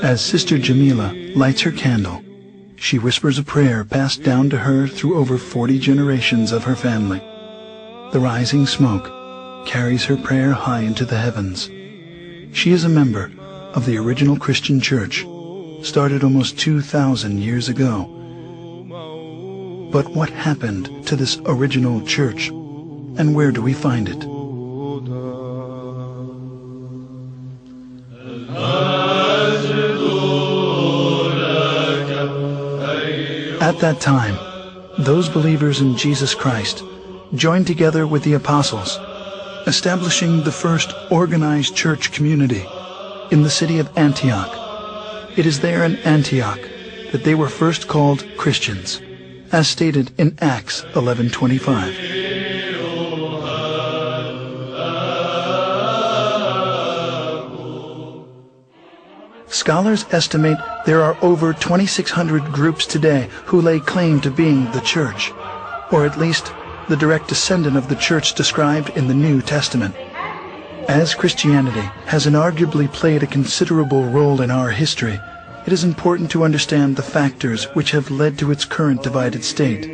As Sister Jamila lights her candle, she whispers a prayer passed down to her through over 40 generations of her family. The rising smoke carries her prayer high into the heavens. She is a member of the original Christian church, started almost 2,000 years ago. But what happened to this original church, and where do we find it? At that time, those believers in Jesus Christ joined together with the apostles, establishing the first organized church community in the city of Antioch. It is there in Antioch that they were first called Christians, as stated in Acts 11:25. Scholars estimate there are over 2,600 groups today who lay claim to being the church, or at least the direct descendant of the church described in the New Testament. As Christianity has inarguably played a considerable role in our history, it is important to understand the factors which have led to its current divided state.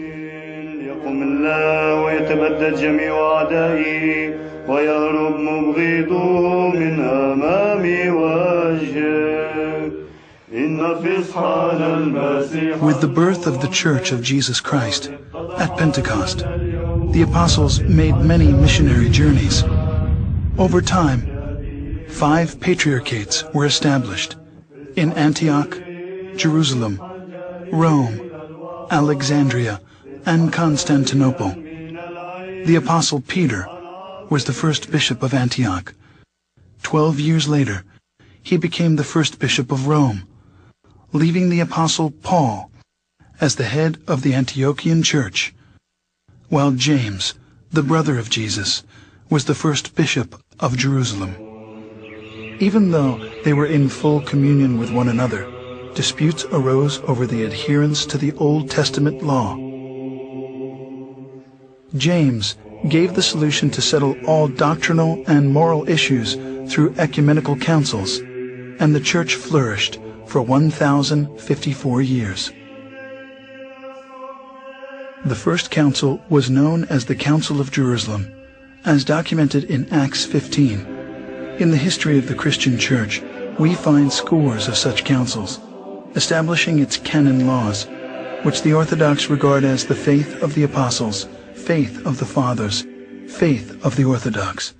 With the birth of the Church of Jesus Christ at Pentecost, the apostles made many missionary journeys. Over time, 5 patriarchates were established in Antioch, Jerusalem, Rome, Alexandria, and Constantinople. The apostle Peter was the first bishop of Antioch. 12 years later, he became the first bishop of Rome, leaving the apostle Paul as the head of the Antiochian church, while James, the brother of Jesus, was the first bishop of Jerusalem. Even though they were in full communion with one another, disputes arose over the adherence to the Old Testament law. James gave the solution to settle all doctrinal and moral issues through ecumenical councils, and the church flourished for 1,054 years. The first council was known as the Council of Jerusalem, as documented in Acts 15. In the history of the Christian Church, we find scores of such councils, establishing its canon laws, which the Orthodox regard as the faith of the apostles, faith of the fathers, faith of the Orthodox,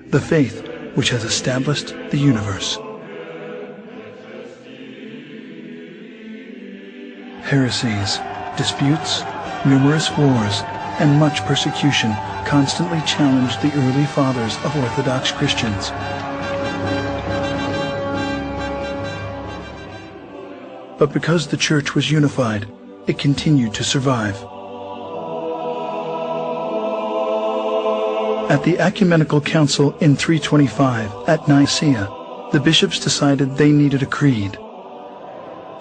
the faith which has established the universe. Heresies, disputes, numerous wars, and much persecution constantly challenged the early fathers of Orthodox Christians. But because the church was unified, it continued to survive. At the Ecumenical Council in 325 at Nicaea, the bishops decided they needed a creed.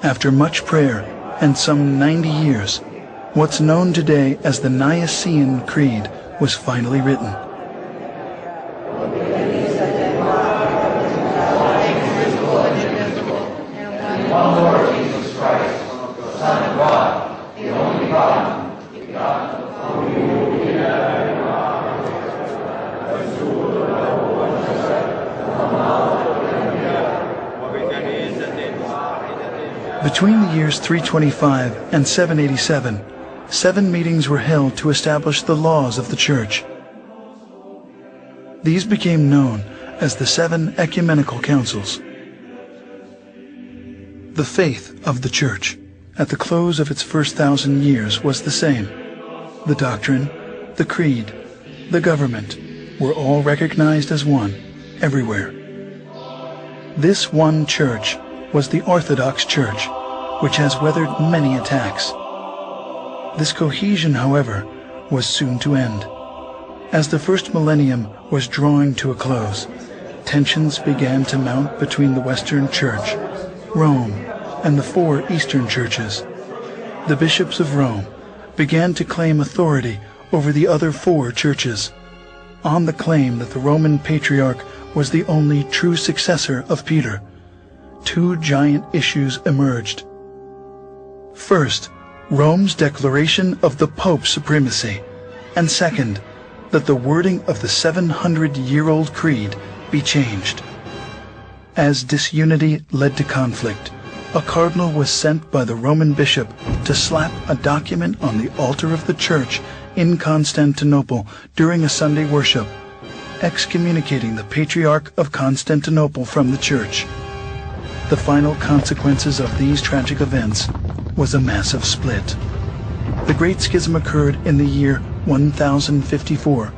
After much prayer and some 90 years, what's known today as the Nicene Creed was finally written. Between the years 325 and 787, 7 meetings were held to establish the laws of the Church. These became known as the 7 Ecumenical Councils. The faith of the Church at the close of its first 1,000 years was the same. The doctrine, the creed, the government were all recognized as one everywhere. This one church was the Orthodox Church, which has weathered many attacks. This cohesion, however, was soon to end. As the first millennium was drawing to a close, tensions began to mount between the Western Church, Rome, and the 4 Eastern churches. the bishops of Rome began to claim authority over the other 4 churches, on the claim that the Roman Patriarch was the only true successor of Peter. 2 giant issues emerged. First, Rome's declaration of the Pope's supremacy, and second, that the wording of the 700-year-old creed be changed. As disunity led to conflict, a cardinal was sent by the Roman bishop to slap a document on the altar of the church in Constantinople during a Sunday worship, excommunicating the Patriarch of Constantinople from the church. The final consequences of these tragic events was a massive split. The Great Schism occurred in the year 1054.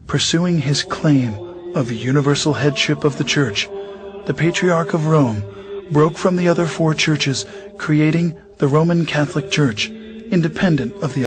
Pursuing his claim of universal headship of the church, the Patriarch of Rome broke from the other 4 churches, creating the Roman Catholic Church, independent of the